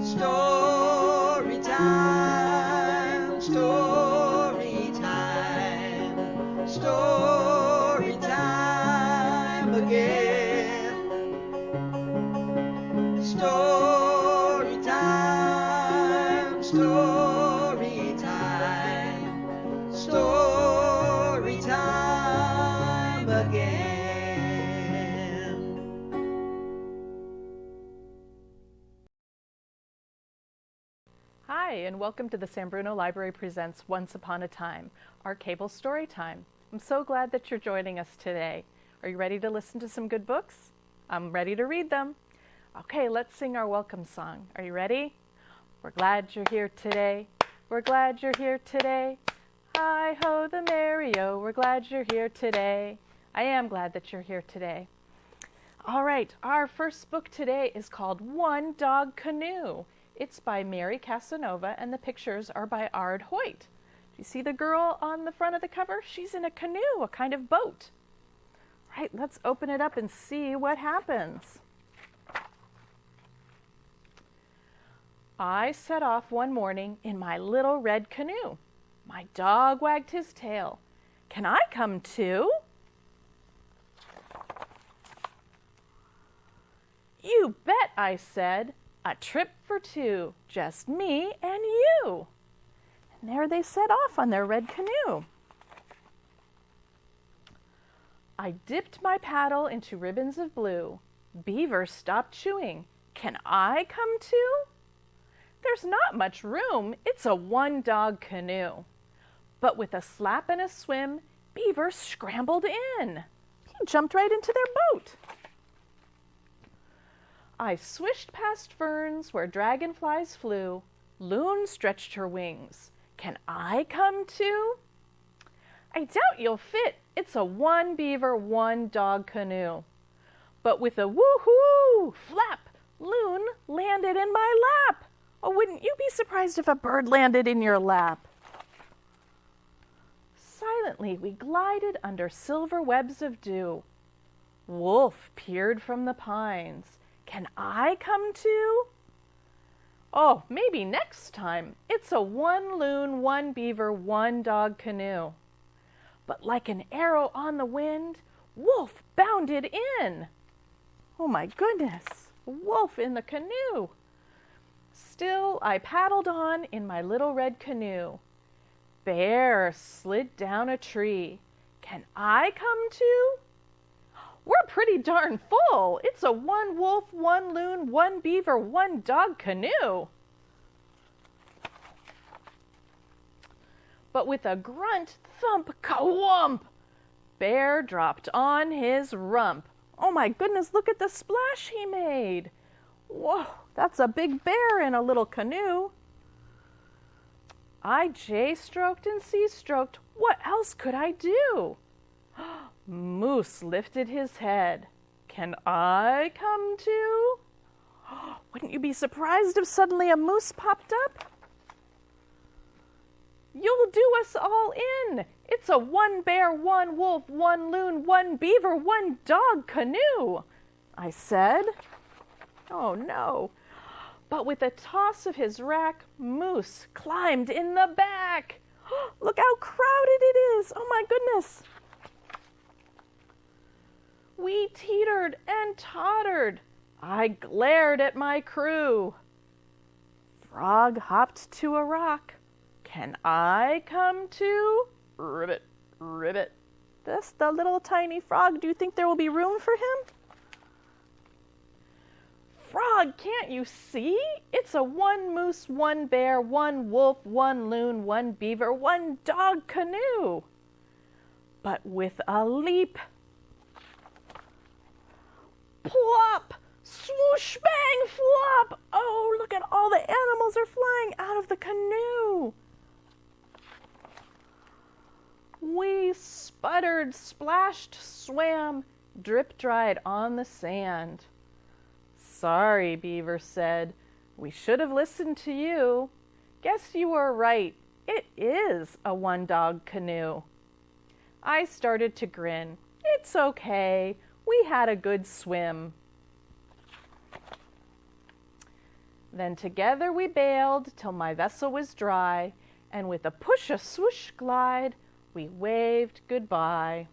Story time, story time, story time again. Story time, story time, story time again. Hi, and welcome to the San Bruno Library Presents Once Upon a Time, our cable story time. I'm so glad that you're joining us today. Are you ready to listen to some good books? I'm ready to read them. Okay, let's sing our welcome song. Are you ready? We're glad you're here today. We're glad you're here today. Hi-ho the merry-o, we're glad you're here today. I am glad that you're here today. All right, our first book today is called One Dog Canoe. It's by Mary Casanova, and the pictures are by Ard Hoyt. Do you see the girl on the front of the cover? She's in a canoe, a kind of boat. Right, let's open it up and see what happens. I set off one morning in my little red canoe. My dog wagged his tail. Can I come too? You bet, I said. A trip for two, just me and you. And there they set off on their red canoe. I dipped my paddle into ribbons of blue. Beaver stopped chewing. Can I come too? There's not much room. It's a one-dog canoe. But with a slap and a swim, Beaver scrambled in. He jumped right into their boat. I swished past ferns where dragonflies flew. Loon stretched her wings. Can I come too? I doubt you'll fit. It's a one beaver, one dog canoe. But with a woo-hoo flap, Loon landed in my lap. Oh, wouldn't you be surprised if a bird landed in your lap? Silently we glided under silver webs of dew. Wolf peered from the pines. Can I come too? Oh, maybe next time. It's a one loon, one beaver, one dog canoe. But like an arrow on the wind, Wolf bounded in. Oh my goodness, Wolf in the canoe. Still, I paddled on in my little red canoe. Bear slid down a tree. Can I come too? We're pretty darn full. It's a one wolf, one loon, one beaver, one dog canoe. But with a grunt, thump, ka-wump, Bear dropped on his rump. Oh my goodness, look at the splash he made. Whoa, that's a big bear in a little canoe. I J-stroked and C-stroked. What else could I do? Moose lifted his head. Can I come too? Wouldn't you be surprised if suddenly a moose popped up? You'll do us all in. It's a one bear, one wolf, one loon, one beaver, one dog canoe, I said. Oh no. But with a toss of his rack, Moose climbed in the back. Look how crowded it is. Oh my goodness. We teetered and tottered. I glared at my crew. Frog hopped to a rock. Can I come too? Ribbit, ribbit. This, the little tiny frog, do you think there will be room for him? Frog, can't you see? It's a one moose, one bear, one wolf, one loon, one beaver, one dog canoe. But with a leap, plop, swoosh, bang, flop. Oh, look at all the animals are flying out of the canoe. We sputtered, splashed, swam, drip-dried on the sand. Sorry, Beaver said. We should have listened to you. Guess you were right. It is a one-dog canoe. I started to grin. It's okay. We had a good swim. Then together we bailed till my vessel was dry, and with a push, a swoosh glide, we waved goodbye.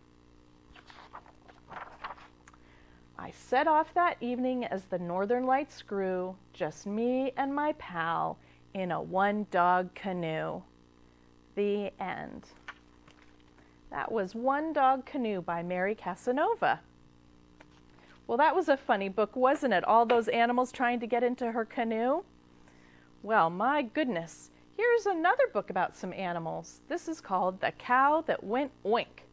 I set off that evening as the northern lights grew, just me and my pal in a one-dog canoe. The end. That was One Dog Canoe by Mary Casanova. Well, that was a funny book, wasn't it? All those animals trying to get into her canoe. Well, my goodness. Here's another book about some animals. This is called The Cow That Went Oink,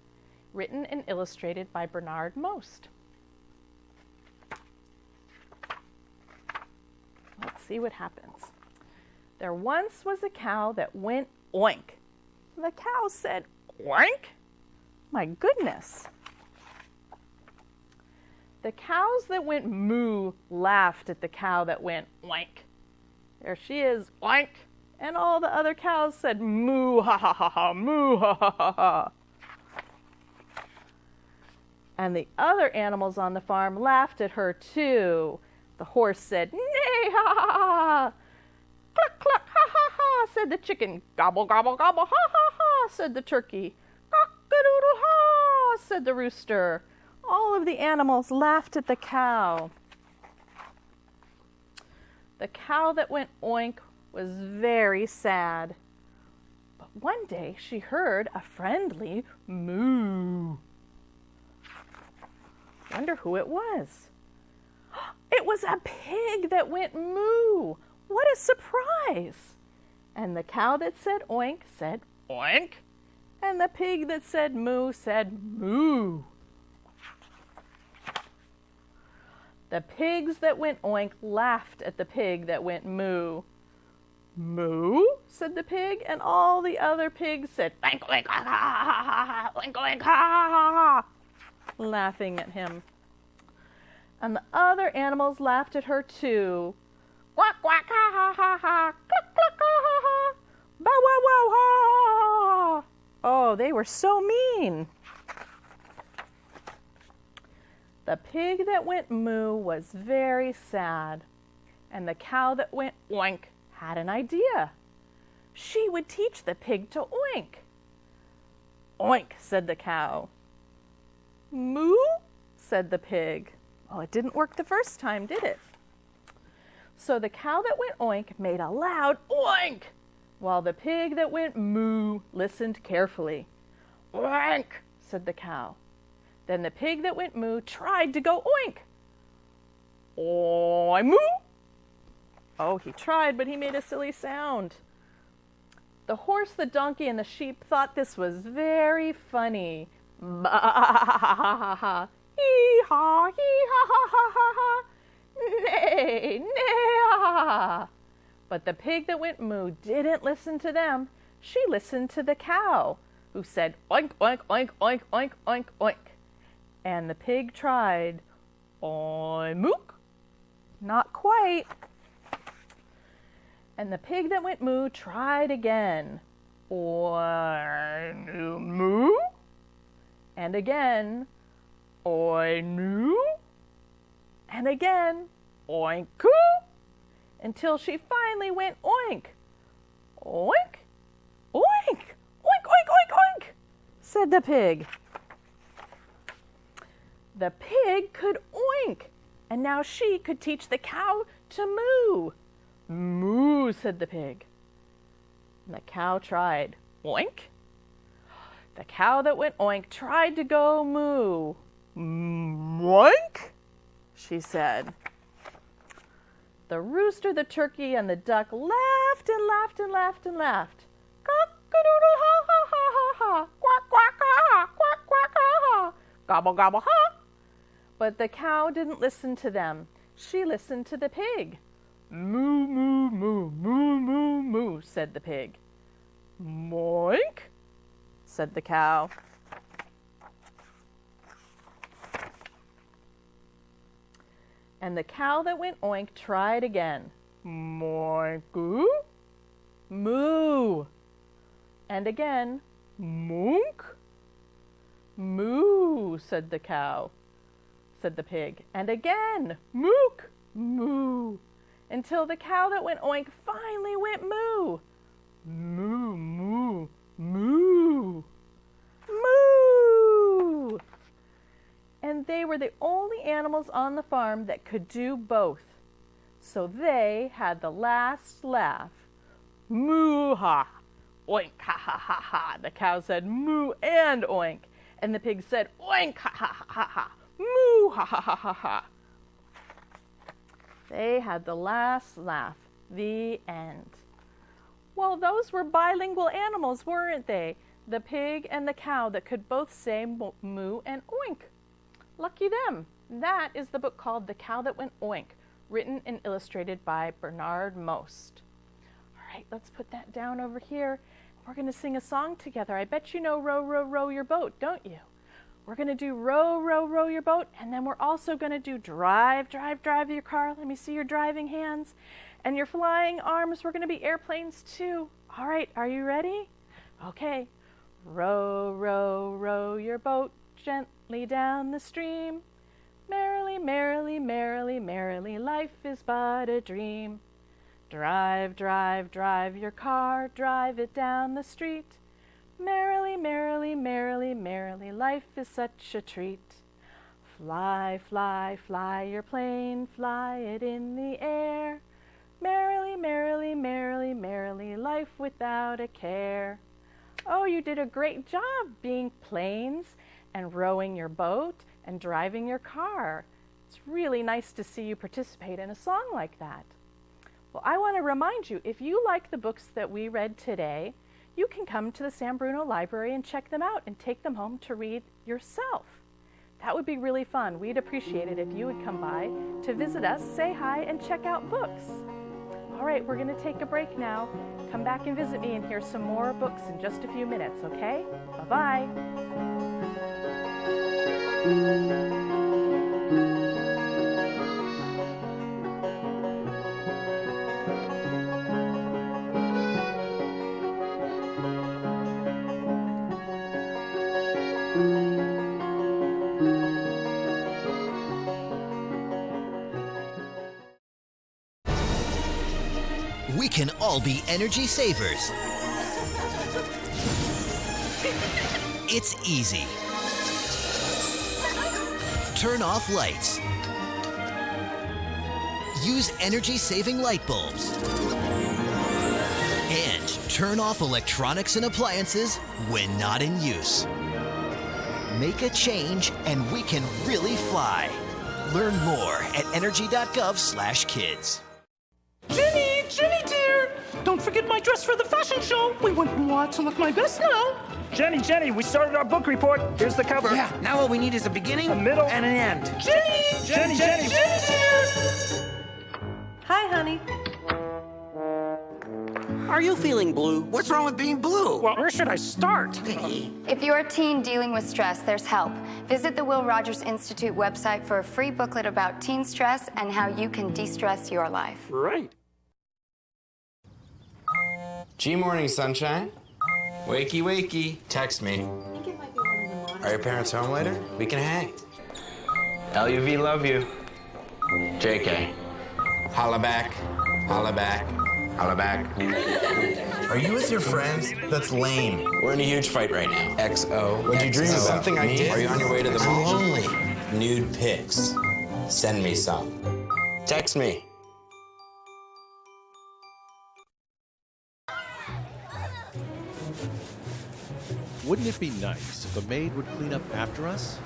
written and illustrated by Bernard Most. Let's see what happens. There once was a cow that went oink. The cow said, oink? My goodness. The cows that went moo laughed at the cow that went oink. There she is, oink. And all the other cows said moo, ha ha ha ha, moo, ha ha ha ha. And the other animals on the farm laughed at her too. The horse said, neigh, ha ha ha. Cluck, cluck, ha ha ha, said the chicken. Gobble, gobble, gobble, ha ha ha, said the turkey. Cock-a-doodle ha, said the rooster. All of the animals laughed at the cow. The cow that went oink was very sad. But one day she heard a friendly moo. Wonder who it was. It was a pig that went moo. What a surprise! And the cow that said oink said oink. And the pig that said said moo. The pigs that went oink laughed at the pig that went moo. Moo? Said the pig, and all the other pigs said oink, oink, ha, ha, ha, ha, ha, oink, oink, ha, ha, ha, ha, laughing at him. And the other animals laughed at her too. Quack, quack, ha, ha, ha, ha, cluck, cluck, ha, ha, ha, bow, wow, wow, ha. Oh, they were so mean. The pig that went moo was very sad, and the cow that went oink had an idea. She would teach the pig to oink. Oink, said the cow. Moo, said the pig. Well, it didn't work the first time, did it? So the cow that went oink made a loud oink, while the pig that went moo listened carefully. Oink, said the cow. Then the pig that went moo tried to go oink. Oi, moo! Oh, he tried, but he made a silly sound. The horse, the donkey, and the sheep thought this was very funny. Ba-ha-ha-ha-ha-ha. Hee-haw, hee-ha-ha-ha-ha-ha. Nay, nay-ha-ha. But the pig that went moo didn't listen to them. She listened to the cow, who said oink, oink, oink, oink, oink, oink, oink. And the pig tried, oi, mook. Not quite. And the pig that went moo tried again, oi, moo. And again, oi, moo. And again, oink, coo. Until she finally went oink. Oink, oink, oink, oink, oink, oink, said the pig. The pig could oink, and now she could teach the cow to moo. Moo, said the pig. And the cow tried. Oink. The cow that went oink tried to go moo. Oink, she said. The rooster, the turkey, and the duck laughed and laughed and laughed and laughed. Cock-a-doodle, ha, ha, ha, ha, ha. Quack, quack, ha, quack, quack, ha, ha. Gobble, gobble, ha. But the cow didn't listen to them. She listened to the pig. Moo, moo, moo, moo, moo, moo, said the pig. Moink, said the cow. And the cow that went oink tried again. Moink-oo, moo. And again, moonk. Moo, said the cow, said the pig. And again, mook, moo. until the cow that went oink finally went moo. Moo, moo, moo, moo. And they were the only animals on the farm that could do both. So they had the last laugh. Moo ha, oink ha ha ha ha. The cow said moo and oink. And the pig said oink ha ha ha ha ha. Moo ha ha ha ha ha. They had the last laugh. The end. Well, those were bilingual animals, weren't they? The pig and the cow that could both say moo and oink. Lucky them. That is the book called The Cow That Went Oink, written and illustrated by Bernard Most. All right, let's put that down over here. We're going to sing a song together. I bet you know Row, Row, Row Your Boat, don't you? We're going to do Row, Row, Row Your Boat, and then we're also going to do Drive, Drive, Drive Your Car. Let me see your driving hands. And your flying arms, we're going to be airplanes too. All right, are you ready? Okay. Row, row, row your boat gently down the stream. Merrily, merrily, merrily, merrily, life is but a dream. Drive, drive, drive your car, drive it down the street. Merrily, merrily, merrily, merrily, life is such a treat. Fly, fly, fly your plane, fly it in the air. Merrily, merrily, merrily, merrily, life without a care. Oh, you did a great job being planes and rowing your boat and driving your car. It's really nice to see you participate in a song like that. Well, I want to remind you, if you like the books that we read today, you can come to the San Bruno Library and check them out and take them home to read yourself. That would be really fun. We'd appreciate it if you would come by to visit us, say hi, and check out books. All right, we're going to take a break now. Come back and visit me and hear some more books in just a few minutes, okay? Bye-bye. We can all be energy savers. It's easy. Turn off lights. Use energy-saving light bulbs. And turn off electronics and appliances when not in use. Make a change and we can really fly. Learn more at energy.gov/kids. Jenny dear! Don't forget my dress for the fashion show. We want to look my best now. Jenny, we started our book report. Here's the cover. Yeah, now all we need is a beginning, a middle, and an end. Jenny dear! Hi, honey. Are you feeling blue? What's wrong with being blue? Well, where should I start? If you're a teen dealing with stress, there's help. Visit the Will Rogers Institute website for a free booklet about teen stress and how you can de-stress your life. Right. Morning, sunshine. Wakey, wakey. Text me. Are your parents home later? We can hang. LUV, love you. JK. Holla back. Holla back. Holla back. Are you with your friends? That's lame. We're in a huge fight right now. XO. What'd you dream about? Something I did? Are you on your way to the mall? I'm lonely. Nude pics. Send me some. Text me. Wouldn't it be nice if a maid would clean up after us?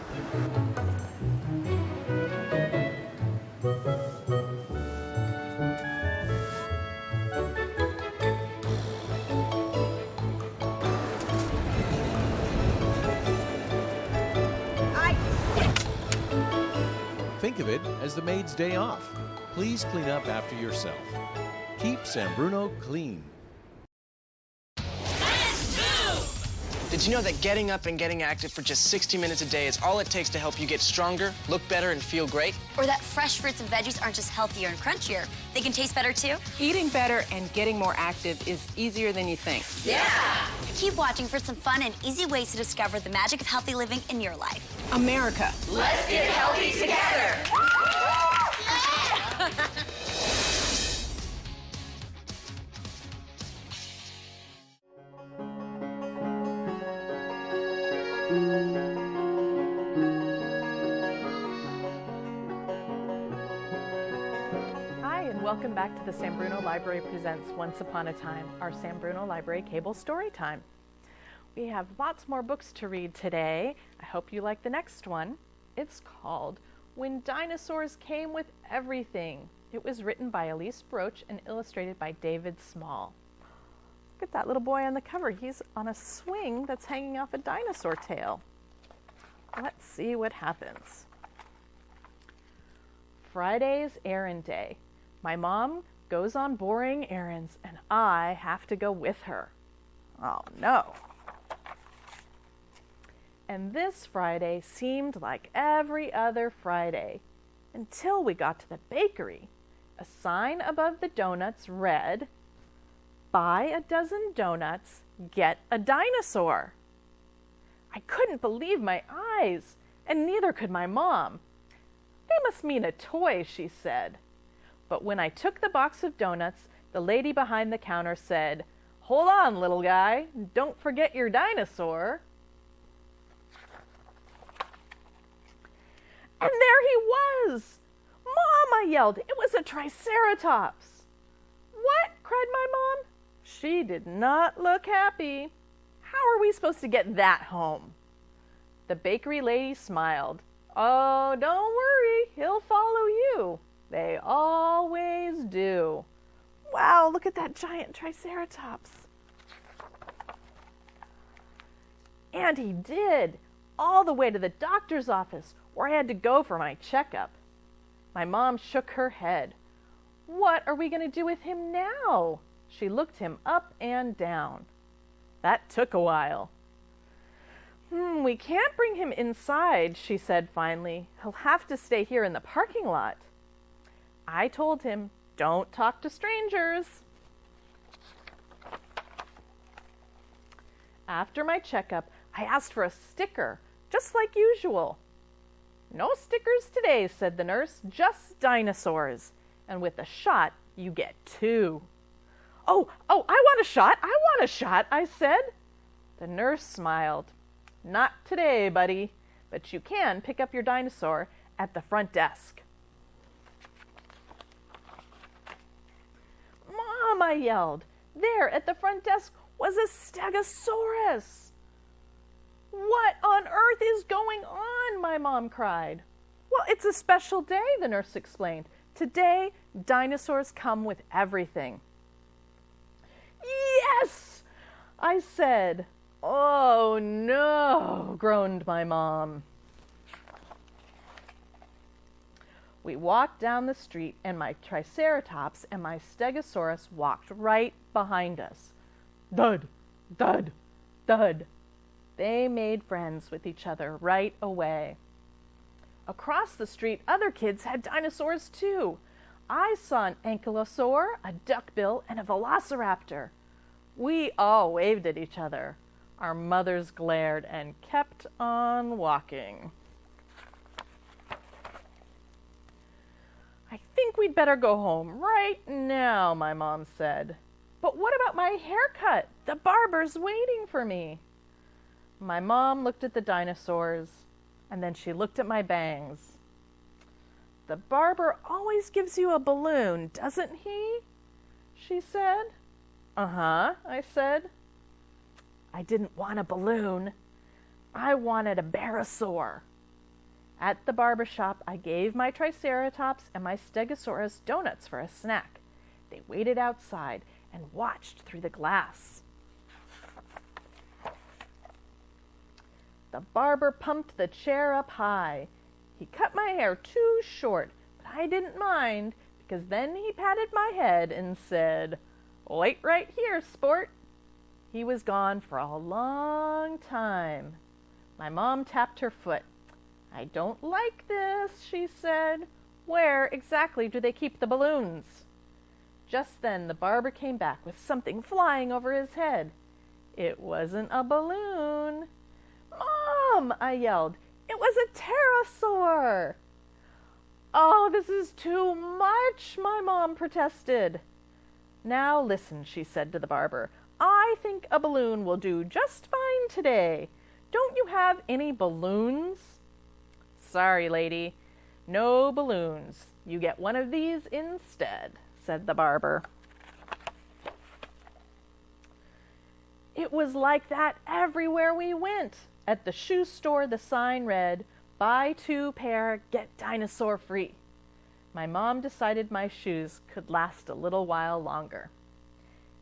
Think of it as the maid's day off. Please clean up after yourself. Keep San Bruno clean. Did you know that getting up and getting active for just 60 minutes a day is all it takes to help you get stronger, look better, and feel great? Or that fresh fruits and veggies aren't just healthier and crunchier, they can taste better too? Eating better and getting more active is easier than you think. Yeah! Keep watching for some fun and easy ways to discover the magic of healthy living in your life. America. Let's get healthy together! Welcome back to the San Bruno Library Presents Once Upon a Time, our San Bruno Library Cable Story Time. We have lots more books to read today. I hope you like the next one. It's called When Dinosaurs Came with Everything. It was written by Elise Broach and illustrated by David Small. Look at that little boy on the cover. He's on a swing that's hanging off a dinosaur tail. Let's see what happens. Friday's errand day. My mom goes on boring errands and I have to go with her. Oh no. And this Friday seemed like every other Friday until we got to the bakery. A sign above the donuts read, "Buy a dozen donuts, get a dinosaur." I couldn't believe my eyes, and neither could my mom. "They must mean a toy," she said. But when I took the box of donuts, the lady behind the counter said, "Hold on, little guy, don't forget your dinosaur." And there he was! "Mom," I yelled, "it was a triceratops." "What?" cried my mom. She did not look happy. "How are we supposed to get that home?" The bakery lady smiled. "Oh, don't worry, he'll follow you. They always do." Wow, look at that giant triceratops. And he did, all the way to the doctor's office, where I had to go for my checkup. My mom shook her head. "What are we going to do with him now?" She looked him up and down. That took a while. We can't bring him inside," she said finally. "He'll have to stay here in the parking lot." I told him, "Don't talk to strangers." After my checkup, I asked for a sticker, just like usual. "No stickers today," said the nurse, "just dinosaurs. And with a shot, you get 2. Oh, I want a shot, I said. The nurse smiled. "Not today, buddy, but you can pick up your dinosaur at the front desk." "Mom," I yelled, "there at the front desk was a stegosaurus." "What on earth is going on?" my mom cried. "Well, it's a special day," the nurse explained. "Today, dinosaurs come with everything." "Yes!" I said. "Oh no," groaned my mom. We walked down the street and my triceratops and my stegosaurus walked right behind us. Thud, thud, thud. They made friends with each other right away. Across the street, other kids had dinosaurs too. I saw an ankylosaur, a duckbill, and a velociraptor. We all waved at each other. Our mothers glared and kept on walking. "I think we'd better go home right now," my mom said. "But what about my haircut? The barber's waiting for me." My mom looked at the dinosaurs, and then she looked at my bangs. "The barber always gives you a balloon, doesn't he?" she said. "Uh-huh," I said. I didn't want a balloon. I wanted a barosaur. At the barber shop, I gave my triceratops and my stegosaurus donuts for a snack. They waited outside and watched through the glass. The barber pumped the chair up high. He cut my hair too short, but I didn't mind, because then he patted my head and said, "Wait right here, sport." He was gone for a long time. My mom tapped her foot. "I don't like this," she said. "Where exactly do they keep the balloons?" Just then the barber came back with something flying over his head. It wasn't a balloon. "Mom!" I yelled. "It was a pterosaur!" "Oh, this is too much," my mom protested. "Now listen," she said to the barber. "I think a balloon will do just fine today. Don't you have any balloons?" "Sorry, lady. No balloons. You get one of these instead," said the barber. It was like that everywhere we went. At the shoe store, the sign read, "Buy 2 pair, get dinosaur free." My mom decided my shoes could last a little while longer.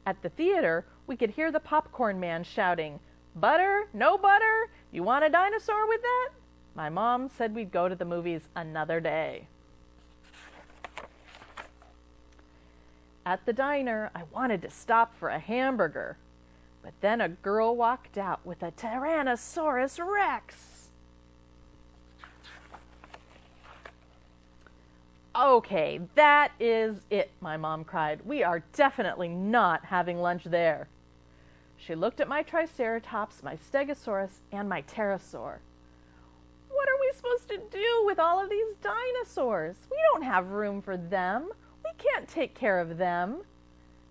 At the theater, we could hear the popcorn man shouting, "Butter? No butter? You want a dinosaur with that?" My mom said we'd go to the movies another day. At the diner, I wanted to stop for a hamburger, but then a girl walked out with a Tyrannosaurus Rex. "Okay, that is it," my mom cried. "We are definitely not having lunch there." She looked at my Triceratops, my Stegosaurus, and my Pterosaur. "What are we supposed to do with all of these dinosaurs? We don't have room for them. We can't take care of them."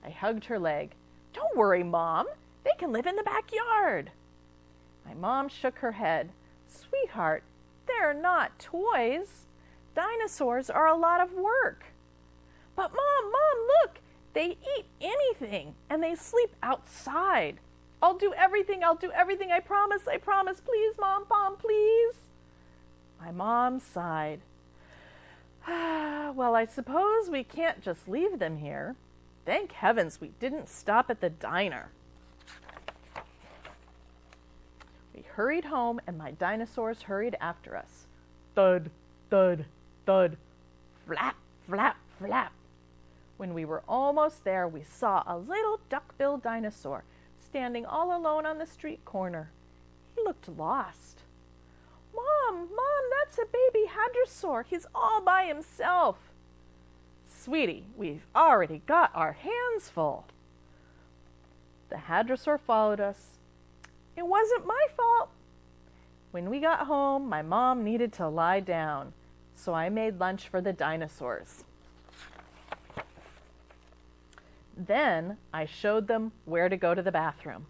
I hugged her leg. "Don't worry, Mom. They can live in the backyard." My mom shook her head. "Sweetheart, they're not toys. Dinosaurs are a lot of work." "But Mom, look! They eat anything, and they sleep outside. I'll do everything, I promise, please, Mom, please." My mom sighed. "Well, I suppose we can't just leave them here. Thank heavens we didn't stop at the diner." We hurried home, and my dinosaurs hurried after us. Thud, thud, thud, flap, flap, flap. When we were almost there, we saw a little duck-billed dinosaur standing all alone on the street corner. He looked lost. Mom, that's a baby hadrosaur. He's all by himself." "Sweetie, we've already got our hands full." The hadrosaur followed us. "It wasn't my fault." When we got home, my mom needed to lie down, so I made lunch for the dinosaurs. Then I showed them where to go to the bathroom.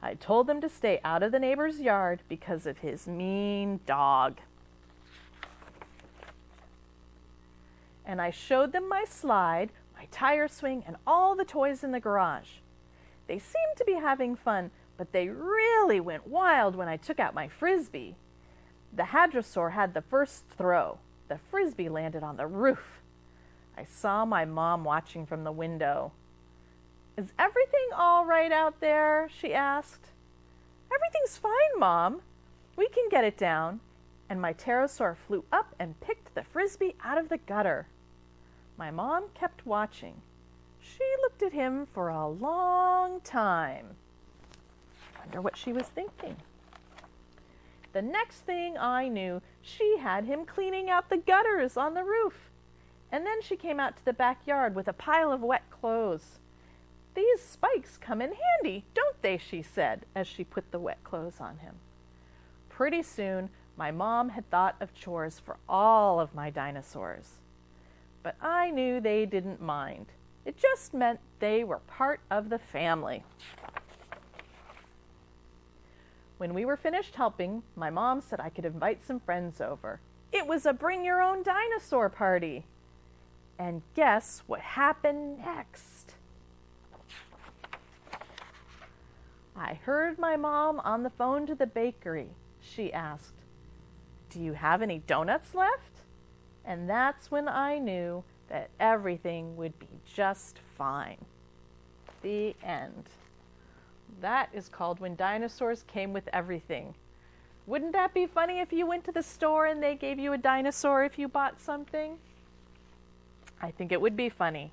I told them to stay out of the neighbor's yard because of his mean dog. And I showed them my slide, my tire swing, and all the toys in the garage. They seemed to be having fun, but they really went wild when I took out my frisbee. The hadrosaur had the first throw. The frisbee landed on the roof. I saw my mom watching from the window. "Is everything all right out there?" she asked. "Everything's fine, Mom. We can get it down." And my pterosaur flew up and picked the frisbee out of the gutter. My mom kept watching. She looked at him for a long time. I wonder what she was thinking. The next thing I knew, she had him cleaning out the gutters on the roof. And then she came out to the backyard with a pile of wet clothes. "These spikes come in handy, don't they?" she said as she put the wet clothes on him. Pretty soon, my mom had thought of chores for all of my dinosaurs. But I knew they didn't mind. It just meant they were part of the family. When we were finished helping, my mom said I could invite some friends over. It was a bring-your-own-dinosaur party. And guess what happened next? I heard my mom on the phone to the bakery. She asked, "Do you have any donuts left?" And that's when I knew that everything would be just fine. The end. That is called When Dinosaurs Came with Everything. Wouldn't that be funny if you went to the store and they gave you a dinosaur if you bought something? I think it would be funny.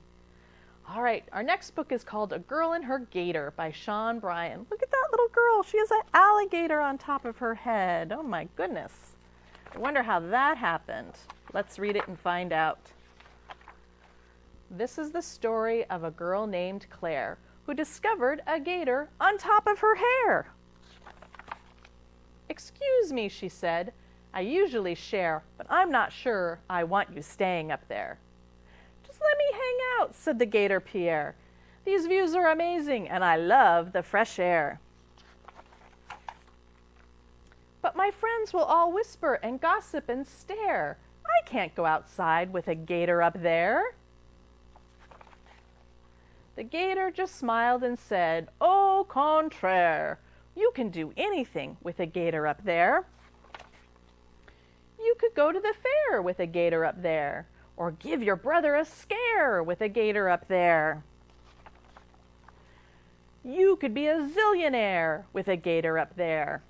All right, our next book is called A Girl and Her Gator by Sean Bryan. Look at that little girl. She has an alligator on top of her head. Oh my goodness. I wonder how that happened. Let's read it and find out. This is the story of a girl named Claire who discovered a gator on top of her hair. "Excuse me," she said. "I usually share, but I'm not sure I want you staying up there." "Just let me hang out," said the gator Pierre. "These views are amazing, and I love the fresh air." "But my friends will all whisper and gossip and stare. I can't go outside with a gator up there." The gator just smiled and said, "Au contraire, you can do anything with a gator up there. You could go to the fair with a gator up there, or give your brother a scare with a gator up there. You could be a zillionaire with a gator up there.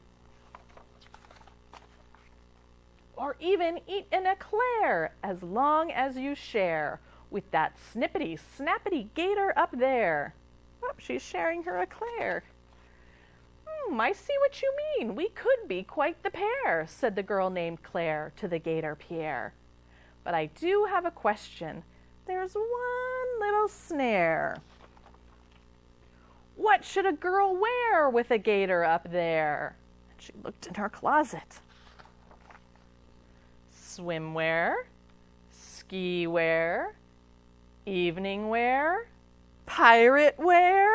Or even eat an eclair as long as you share with that snippety, snappity gator up there." Oh, she's sharing her eclair. "I see what you mean. We could be quite the pair," said the girl named Claire to the gator Pierre. "But I do have a question. There's one little snare. What should a girl wear with a gator up there?" And she looked in her closet. Swimwear, ski wear, evening wear, pirate wear?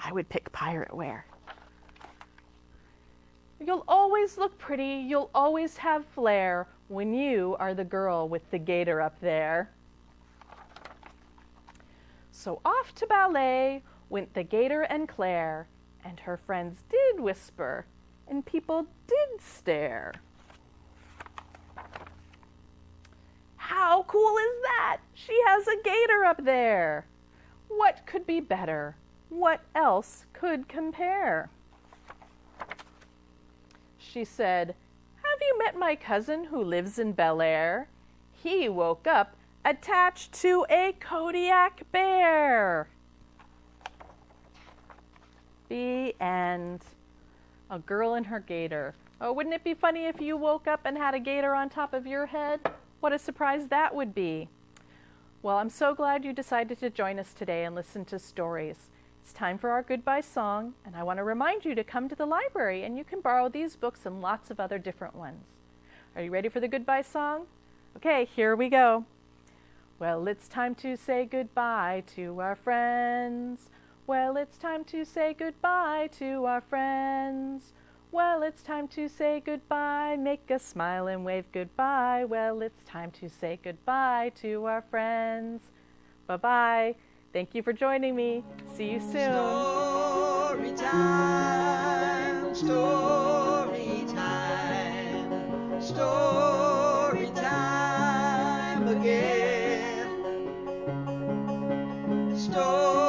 I would pick pirate wear. You'll always look pretty, you'll always have flair when you are the girl with the gator up there. So off to ballet went the gator and Claire, and her friends did whisper, and people did stare. How cool is that? She has a gator up there. What could be better? What else could compare? She said, "Have you met my cousin who lives in Bel Air? He woke up attached to a Kodiak bear." The end. A girl and her gator. Oh, wouldn't it be funny if you woke up and had a gator on top of your head? What a surprise that would be. Well, I'm so glad you decided to join us today and listen to stories. It's time for our goodbye song, and I want to remind you to come to the library and you can borrow these books and lots of other different ones. Are you ready for the goodbye song? Okay, here we go. Well, it's time to say goodbye to our friends. Well, it's time to say goodbye to our friends. Well, it's time to say goodbye. Make a smile and wave goodbye. Well, it's time to say goodbye to our friends. Bye-bye. Thank you for joining me. See you soon. Story time, story time, story time again. Story